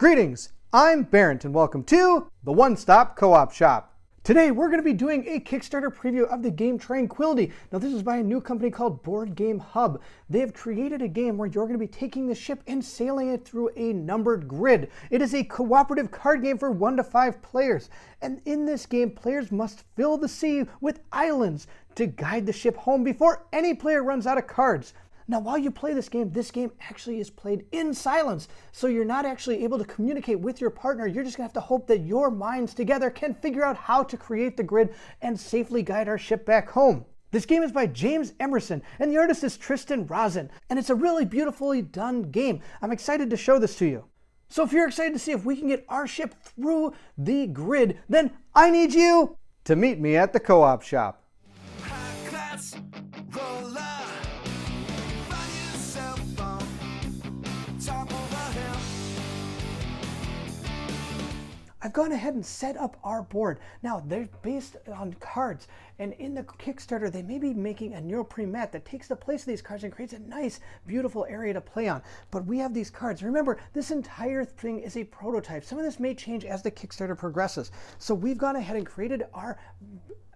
Greetings, I'm Barrett and welcome to the One Stop Co-op Shop. Today we're going to be doing a Kickstarter preview of the game Tranquility. Now this is by a new company called Board Game Hub. They have created a game where you're going to be taking the ship and sailing it through a numbered grid. It is a cooperative card game for 1 to 5 players. And in this game, players must fill the sea with islands to guide the ship home before any player runs out of cards. Now, while you play this game actually is played in silence. So you're not actually able to communicate with your partner. You're just gonna have to hope that your minds together can figure out how to create the grid and safely guide our ship back home. This game is by James Emmerson, and the artist is Tristam Rossin, and it's a really beautifully done game. I'm excited to show this to you. So if you're excited to see if we can get our ship through the grid, then I need you to meet me at the co-op shop. I've gone ahead and set up our board. Now, they're based on cards, and in the Kickstarter, they may be making a neoprene mat that takes the place of these cards and creates a nice, beautiful area to play on. But we have these cards. Remember, this entire thing is a prototype. Some of this may change as the Kickstarter progresses. So we've gone ahead and created our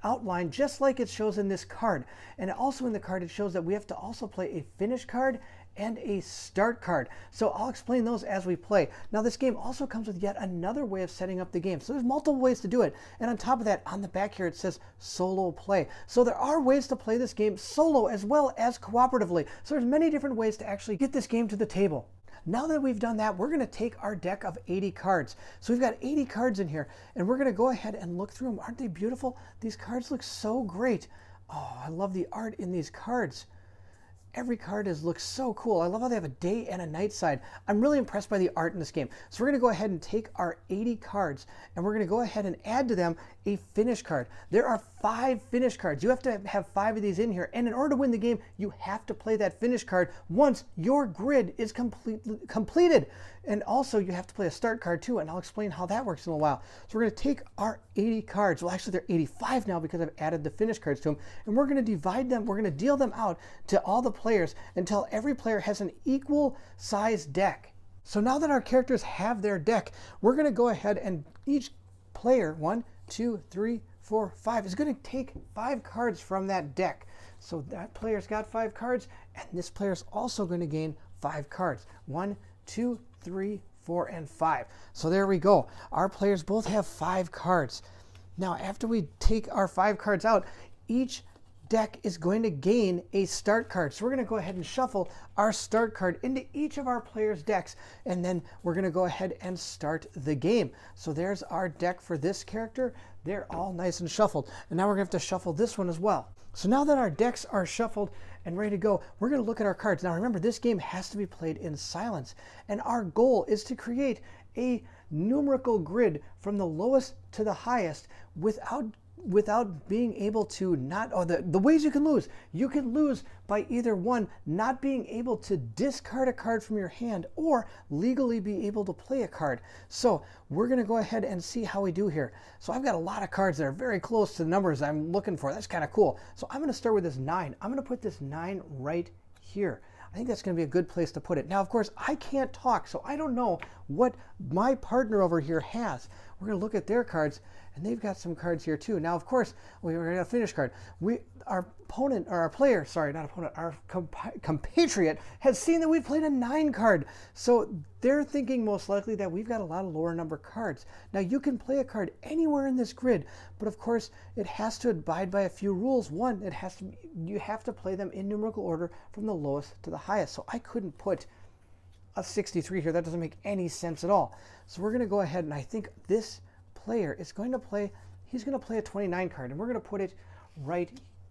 outline just like it shows in this card. And also in the card, it shows that we have to also play a finish card and a start card. So I'll explain those as we play. Now this game also comes with yet another way of setting up the game. So there's multiple ways to do it. And on top of that, on the back here, it says solo play. So there are ways to play this game solo as well as cooperatively. So there's many different ways to actually get this game to the table. Now that we've done that, we're gonna take our deck of 80 cards. So we've got 80 cards in here, and we're gonna go ahead and look through them. Aren't they beautiful? These cards look so great. Oh, I love the art in these cards. Every card looks so cool. I love how they have a day and a night side. I'm really impressed by the art in this game. So we're gonna go ahead and take our 80 cards and we're gonna go ahead and add to them a finish card. There are 5 finish cards. You have to have 5 of these in here. And in order to win the game, you have to play that finish card once your grid is completed. And also you have to play a start card too. And I'll explain how that works in a while. So we're gonna take our 80 cards. Well, actually they're 85 now because I've added the finish cards to them. And we're gonna divide them, we're gonna deal them out to all the players until every player has an equal size deck. So now that our characters have their deck, we're gonna go ahead and each player, 1, 2, 3, 4, 5, is gonna take 5 cards from that deck. So that player's got 5 cards, and this player's also gonna gain 5 cards. 1, 2, 3, 4, and 5. So there we go. Our players both have 5 cards. Now, after we take our 5 cards out, each deck is going to gain a start card. So we're going to go ahead and shuffle our start card into each of our players' decks, and then we're going to go ahead and start the game. So there's our deck for this character. They're all nice and shuffled. And now we're going to have to shuffle this one as well. So now that our decks are shuffled and ready to go, we're going to look at our cards. Now remember, this game has to be played in silence. And our goal is to create a numerical grid from the lowest to the highest without being able to the ways you can lose. You can lose by either one, not being able to discard a card from your hand or legally be able to play a card. So we're gonna go ahead and see how we do here. So I've got a lot of cards that are very close to the numbers I'm looking for. That's kind of cool. So I'm gonna start with this 9. I'm gonna put this 9 right here. I think that's going to be a good place to put it. Now, of course, I can't talk, so I don't know what my partner over here has. We're going to look at their cards, and they've got some cards here too. Now, of course, we're going to finish card. Our opponent, or our player, sorry, not opponent, our compatriot has seen that we've played a 9 card. So they're thinking most likely that we've got a lot of lower number cards. Now, you can play a card anywhere in this grid, but of course, it has to abide by a few rules. One, you have to play them in numerical order from the lowest to the highest. So I couldn't put a 63 here. That doesn't make any sense at all. So we're going to go ahead, and I think this player is going to play, he's going to play a 29 card, and we're going to put it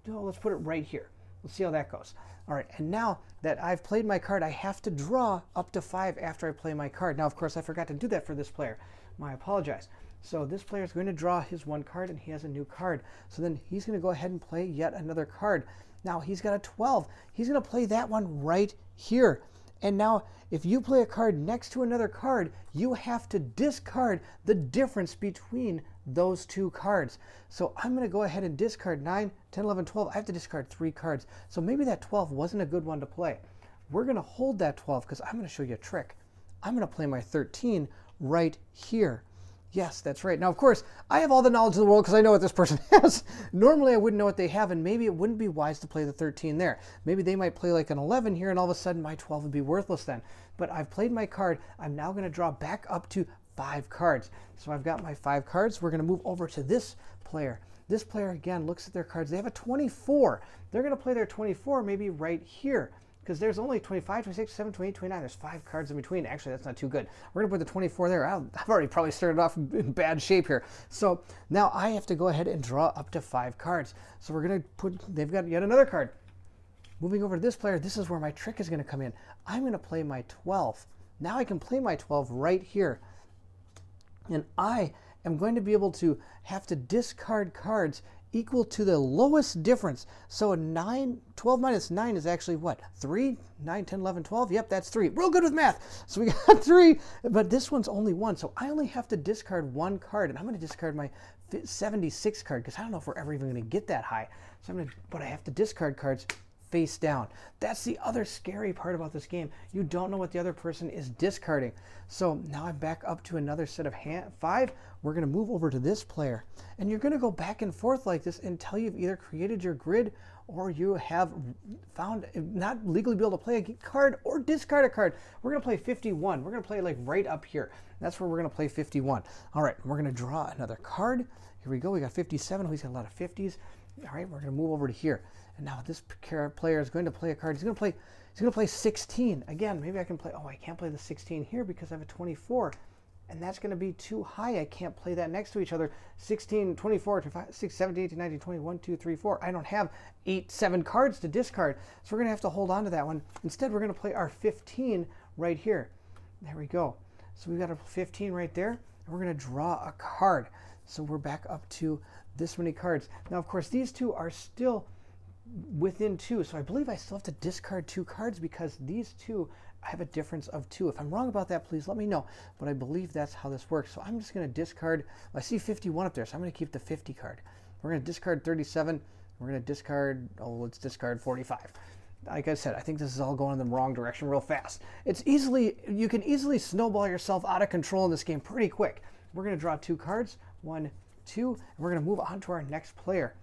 let's put it right here. We'll see how that goes. All right, and now that I've played my card, I have to draw up to 5 after I play my card. Now, of course, I forgot to do that for this player. I apologize. So this player is going to draw his 1 card, and he has a new card. So then he's going to go ahead and play yet another card. Now, he's got a 12. He's going to play that one right here. And now, if you play a card next to another card, you have to discard the difference between those 2 cards. So I'm going to go ahead and discard 9, 10, 11, 12. I have to discard 3 cards. So maybe that 12 wasn't a good one to play. We're going to hold that 12 because I'm going to show you a trick. I'm going to play my 13 right here. Yes, that's right. Now, of course, I have all the knowledge in the world because I know what this person has. Normally, I wouldn't know what they have, and maybe it wouldn't be wise to play the 13 there. Maybe they might play like an 11 here, and all of a sudden my 12 would be worthless then. But I've played my card. I'm now going to draw back up to 5 cards. So I've got my 5 cards. We're going to move over to this player. This player, again, looks at their cards. They have a 24. They're going to play their 24 maybe right here, because there's only 25, 26, 27, 28, 29. There's 5 cards in between. Actually, that's not too good. We're going to put the 24 there. I've already probably started off in bad shape here. So now I have to go ahead and draw up to 5 cards. So we're going to put, they've got yet another card. Moving over to this player, this is where my trick is going to come in. I'm going to play my 12. Now I can play my 12 right here. And I am going to be able to have to discard cards equal to the lowest difference. So a 12 minus 9 is actually what? 3? 9, 10, 11, 12? Yep, that's 3. Real good with math. So we got 3, but this one's only 1. So I only have to discard 1 card, and I'm going to discard my 76 card because I don't know if we're ever even going to get that high. So but I have to discard cards face down. That's the other scary part about this game. You don't know what the other person is discarding. So now I'm back up to another set of 5. We're going to move over to this player. And you're going to go back and forth like this until you've either created your grid or you have found not legally be able to play a card or discard a card. We're going to play 51. We're going to play like right up here. That's where we're going to play 51. All right, we're going to draw another card. Here we go. We got 57. He's got a lot of 50s. All right, we're going to move over to here. And now this player is going to play a card. He's going to play 16. Again, maybe I can play, oh, I can't play the 16 here because I have a 24. And that's going to be too high. I can't play that next to each other. 16, 24, 25, 6, 17, 18, 19, 20, 1, 2, 3, 4. I don't have 7 cards to discard. So we're going to have to hold on to that one. Instead, we're going to play our 15 right here. There we go. So we've got a 15 right there. And we're going to draw a card. So we're back up to this many cards. Now, of course, these two are still within 2. So I believe I still have to discard 2 cards because these two have a difference of 2. If I'm wrong about that, please let me know. But I believe that's how this works. So I'm just going to discard. I see 51 up there, so I'm going to keep the 50 card. We're going to discard 37. We're going to discard, let's discard 45. Like I said, I think this is all going in the wrong direction real fast. You can easily snowball yourself out of control in this game pretty quick. We're going to draw 2 cards. 1, 2. And we're going to move on to our next player.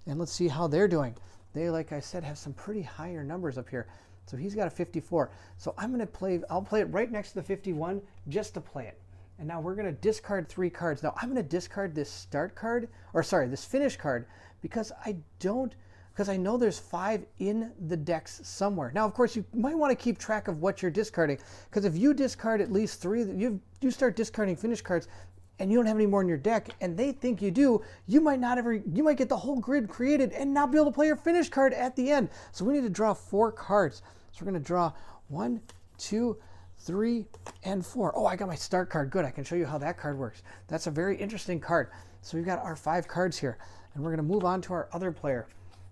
And let's see how they're doing. They, like I said, have some pretty higher numbers up here. So he's got a 54. So I'll play it right next to the 51 just to play it. And now we're going to discard 3 cards. Now I'm going to discard this start card, this finish card, because I know there's 5 in the decks somewhere. Now, of course, you might want to keep track of what you're discarding, because if you discard at least 3, you start discarding finish cards, and you don't have any more in your deck, and they think you do, you might get the whole grid created and not be able to play your finish card at the end. So we need to draw 4 cards. So we're going to draw 1, 2, 3, and 4. Oh, I got my start card. Good. I can show you how that card works. That's a very interesting card. So we've got our 5 cards here, and we're going to move on to our other player.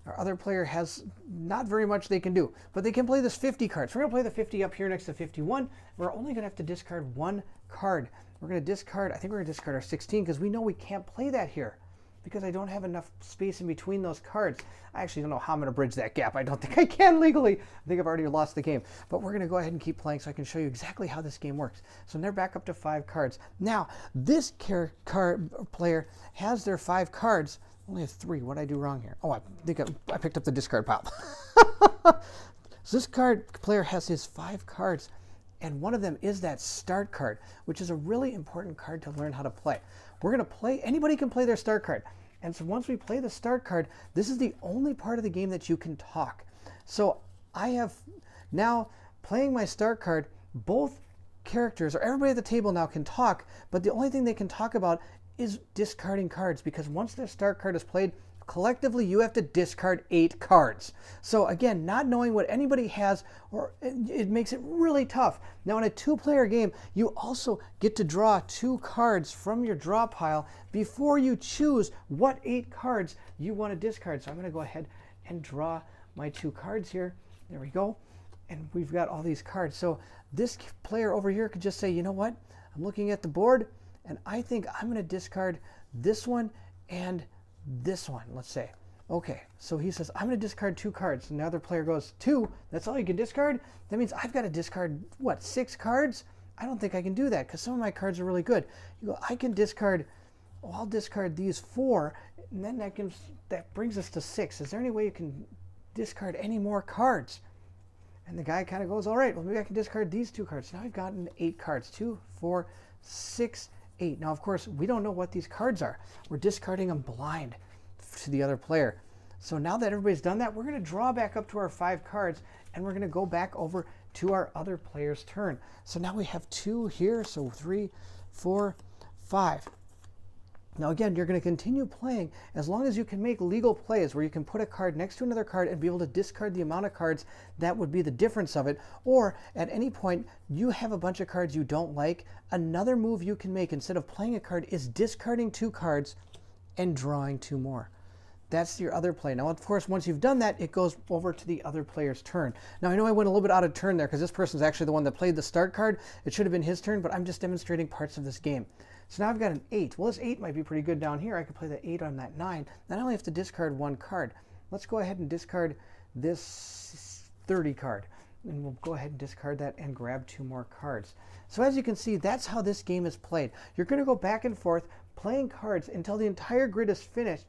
Our other player has not very much they can do, but they can play this 50 card. So we're going to play the 50 up here next to 51. We're only going to have to discard 1 card. We're going to discard, I think we're going to discard our 16 because we know we can't play that here because I don't have enough space in between those cards. I actually don't know how I'm going to bridge that gap. I don't think I can legally. I think I've already lost the game. But we're going to go ahead and keep playing so I can show you exactly how this game works. So they're back up to 5 cards. Now, this player has their 5 cards. Only have 3. What did I do wrong here? Oh, I think I picked up the discard pile. So this player has his 5 cards. And one of them is that start card, which is a really important card to learn how to play. We're going to play, anybody can play their start card. And so once we play the start card, this is the only part of the game that you can talk. So I have now playing my start card, both characters or everybody at the table now can talk, but the only thing they can talk about is discarding cards, because once their start card is played, collectively you have to discard 8 cards. So again, not knowing what anybody has, or it makes it really tough. Now in a 2-player game, you also get to draw 2 cards from your draw pile before you choose what 8 cards you want to discard. So I'm going to go ahead and draw my 2 cards here. There we go. And we've got all these cards. So this player over here could just say, you know what? I'm looking at the board and I think I'm going to discard this one and this one, let's say. Okay, so he says, I'm going to discard 2 cards. And the other player goes, 2? That's all you can discard? That means I've got to discard, what, 6 cards? I don't think I can do that because some of my cards are really good. You go, I can discard, oh, I'll discard these 4, and then that brings us to 6. Is there any way you can discard any more cards? And the guy kind of goes, all right, well, maybe I can discard these 2 cards. Now I've gotten 8 cards, 2, 4, 6, 8. Now, of course, we don't know what these cards are. We're discarding them blind to the other player. So now that everybody's done that, we're going to draw back up to our 5 cards, and we're going to go back over to our other player's turn. So now we have 2 here, so 3, 4, 5. Now again, you're going to continue playing as long as you can make legal plays where you can put a card next to another card and be able to discard the amount of cards that would be the difference of it. Or at any point, you have a bunch of cards you don't like. Another move you can make instead of playing a card is discarding 2 cards and drawing 2 more. That's your other play. Now, of course, once you've done that, it goes over to the other player's turn. Now, I know I went a little bit out of turn there because this person's actually the one that played the start card. It should have been his turn, but I'm just demonstrating parts of this game. So now I've got an 8. Well, this 8 might be pretty good down here. I could play the 8 on that 9. Then I only have to discard 1 card. Let's go ahead and discard this 30 card. And we'll go ahead and discard that and grab 2 more cards. So as you can see, that's how this game is played. You're going to go back and forth playing cards until the entire grid is finished.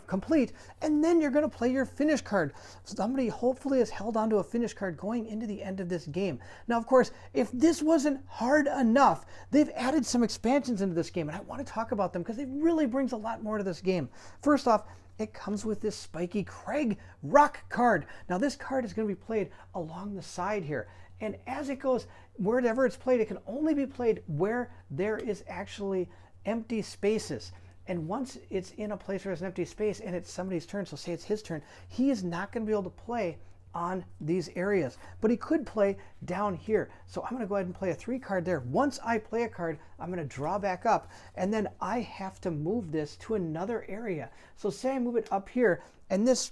Complete, and then you're going to play your finish card. Somebody hopefully has held on to a finish card going into the end of this game. Now, of course, if this wasn't hard enough, they've added some expansions into this game, and I want to talk about them because it really brings a lot more to this game. First off, it comes with this spiky Craig rock card. Now, this card is going to be played along the side here, and as it goes, wherever it's played, it can only be played where there is actually empty spaces. And once it's in a place where there's an empty space and it's somebody's turn, so say it's his turn, he is not going to be able to play on these areas. But he could play down here. So I'm going to go ahead and play a 3 card there. Once I play a card, I'm going to draw back up, and then I have to move this to another area. So say I move it up here, and this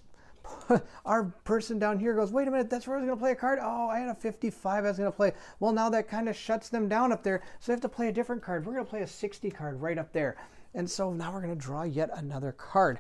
our person down here goes, wait a minute, that's where I was going to play a card? Oh, I had a 55 I was going to play. Well, now that kind of shuts them down up there, so I have to play a different card. We're going to play a 60 card right up there. And so now we're going to draw yet another card.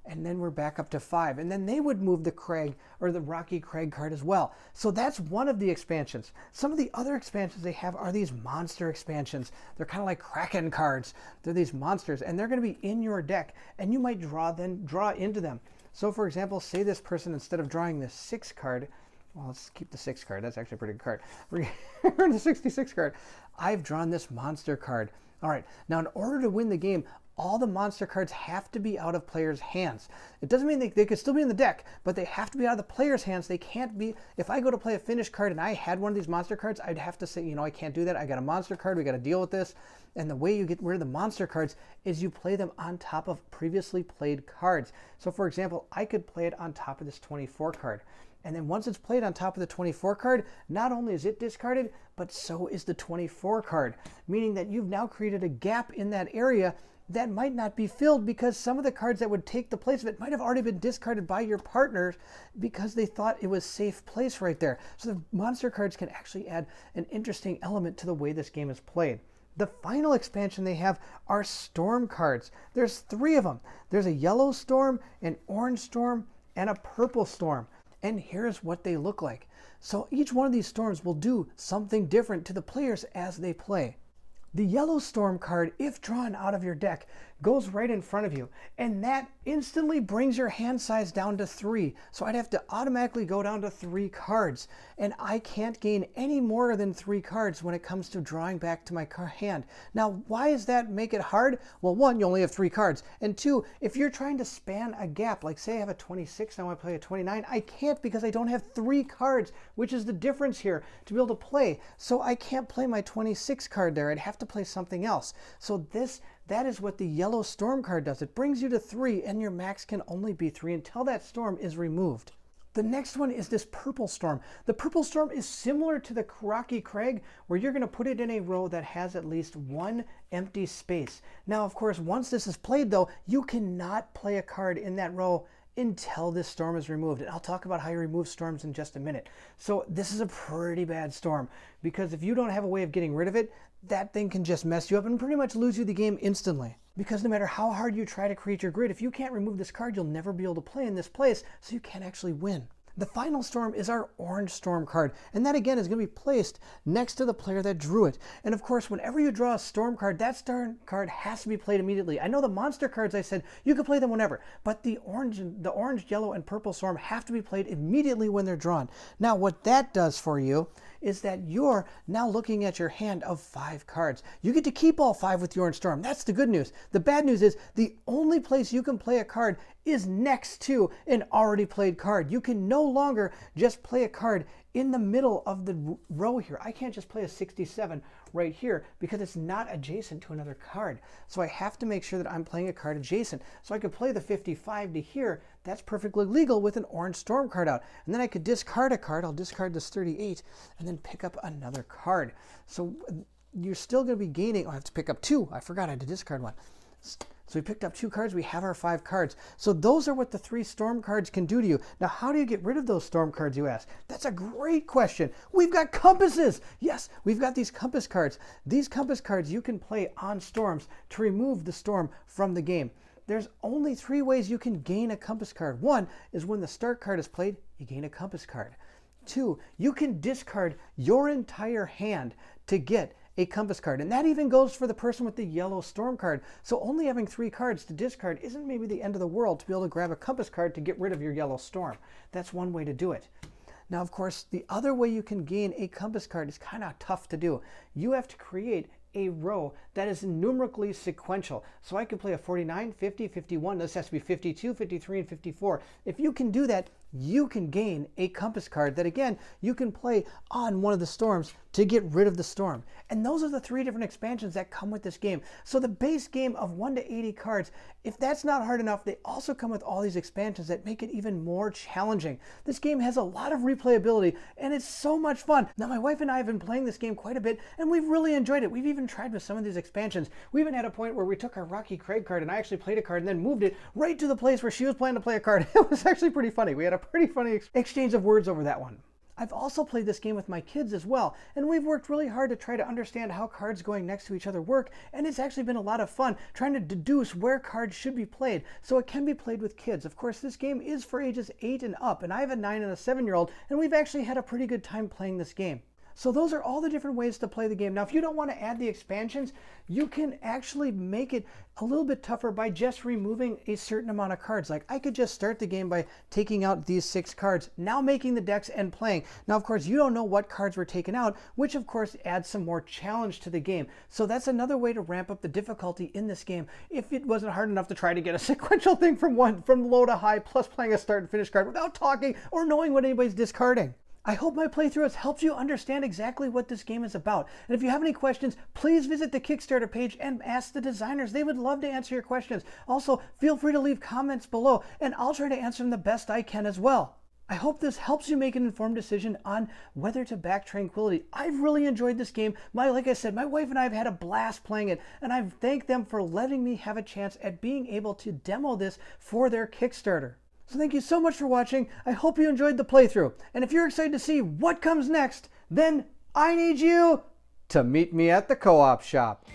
And then we're back up to 5. And then they would move the Craig, or the Rocky Craig card as well. So that's one of the expansions. Some of the other expansions they have are these monster expansions. They're kind of like Kraken cards. They're these monsters, and they're going to be in your deck, and you might draw into them. So for example, say this person, instead of drawing this 6 card, well, let's keep the 6 card. That's actually a pretty good card. We're in the 66 card. I've drawn this monster card. All right, now in order to win the game, all the monster cards have to be out of players' hands. It doesn't mean they could still be in the deck, but they have to be out of the player's hands. They can't be, if I go to play a finish card and I had one of these monster cards, I'd have to say, you know, I can't do that. I got a monster card, we got to deal with this. And the way you get rid of the monster cards is you play them on top of previously played cards. So for example, I could play it on top of this 24 card. And then once it's played on top of the 24 card, not only is it discarded, but so is the 24 card, meaning that you've now created a gap in that area that might not be filled because some of the cards that would take the place of it might have already been discarded by your partners because they thought it was a safe place right there. So the monster cards can actually add an interesting element to the way this game is played. The final expansion they have are storm cards. There's 3 of them. There's a yellow storm, an orange storm, and a purple storm. And here's what they look like. So each one of these storms will do something different to the players as they play. The yellow storm card, if drawn out of your deck, goes right in front of you, and that instantly brings your hand size down to 3. So I'd have to automatically go down to 3 cards, and I can't gain any more than 3 cards when it comes to drawing back to my hand. Now, why does that make it hard? Well, 1, you only have 3 cards, and 2, if you're trying to span a gap, like say I have a 26 and I want to play a 29, I can't because I don't have 3 cards, which is the difference here to be able to play. So I can't play my 26 card there. I'd have to play something else. So that is what the yellow storm card does. It brings you to 3, and your max can only be 3 until that storm is removed. The next one is this purple storm. The purple storm is similar to the Rocky Craig, where you're going to put it in a row that has at least 1 empty space. Now, of course, once this is played, though, you cannot play a card in that row until this storm is removed. And I'll talk about how you remove storms in just a minute. So this is a pretty bad storm, because if you don't have a way of getting rid of it, that thing can just mess you up and pretty much lose you the game instantly. Because no matter how hard you try to create your grid, if you can't remove this card, you'll never be able to play in this place, so you can't actually win. The final storm is our orange storm card, and that again is going to be placed next to the player that drew it. And of course, whenever you draw a storm card, that storm card has to be played immediately. I know the monster cards, I said you can play them whenever, but the orange, yellow, and purple storm have to be played immediately when they're drawn. Now, what that does for you is that you're now looking at your hand of 5 cards. You get to keep all 5 with your orange storm. That's the good news. The bad news is the only place you can play a card is next to an already played card. You can no longer just play a card in the middle of the row here. I can't just play a 67 right here because it's not adjacent to another card. So I have to make sure that I'm playing a card adjacent. So I could play the 55 to here. That's perfectly legal with an orange storm card out. And then I could discard a card. I'll discard this 38 and then pick up another card. So you're still going to be gaining. Oh, I have to pick up 2. I forgot I had to discard 1. So we picked up 2 cards. We have our 5 cards. So those are what the 3 storm cards can do to you. Now, how do you get rid of those storm cards, you ask? That's a great question. We've got compasses. Yes, we've got these compass cards. These compass cards you can play on storms to remove the storm from the game. There's only 3 ways you can gain a compass card. 1 is when the start card is played, you gain a compass card. 2, you can discard your entire hand to get a compass card. And that even goes for the person with the yellow storm card. So only having 3 cards to discard isn't maybe the end of the world to be able to grab a compass card to get rid of your yellow storm. That's one way to do it. Now, of course, the other way you can gain a compass card is kind of tough to do. You have to create a row that is numerically sequential. So I could play a 49, 50, 51. This has to be 52, 53, and 54. If you can do that, you can gain a compass card that, again, you can play on one of the storms to get rid of the storm. And those are the 3 different expansions that come with this game. So the base game of 1 to 80 cards, if that's not hard enough, they also come with all these expansions that make it even more challenging. This game has a lot of replayability, and it's so much fun. Now, my wife and I have been playing this game quite a bit, and we've really enjoyed it. We've even tried with some of these expansions. We even had a point where we took our Rocky Craig card, and I actually played a card and then moved it right to the place where she was planning to play a card. It was actually pretty funny. We had a pretty funny exchange of words over that one. I've also played this game with my kids as well, and we've worked really hard to try to understand how cards going next to each other work, and it's actually been a lot of fun trying to deduce where cards should be played so it can be played with kids. Of course, this game is for ages 8 and up, and I have a 9 and a 7-year-old, and we've actually had a pretty good time playing this game. So those are all the different ways to play the game. Now, if you don't want to add the expansions, you can actually make it a little bit tougher by just removing a certain amount of cards. Like I could just start the game by taking out these 6 cards, now making the decks and playing. Now, of course, you don't know what cards were taken out, which of course adds some more challenge to the game. So that's another way to ramp up the difficulty in this game if it wasn't hard enough to try to get a sequential thing from low to high, plus playing a start and finish card without talking or knowing what anybody's discarding. I hope my playthrough has helped you understand exactly what this game is about. And if you have any questions, please visit the Kickstarter page and ask the designers. They would love to answer your questions. Also, feel free to leave comments below, and I'll try to answer them the best I can as well. I hope this helps you make an informed decision on whether to back Tranquility. I've really enjoyed this game. Like I said, my wife and I have had a blast playing it, and I thank them for letting me have a chance at being able to demo this for their Kickstarter. So thank you so much for watching. I hope you enjoyed the playthrough. And if you're excited to see what comes next, then I need you to meet me at the co-op shop.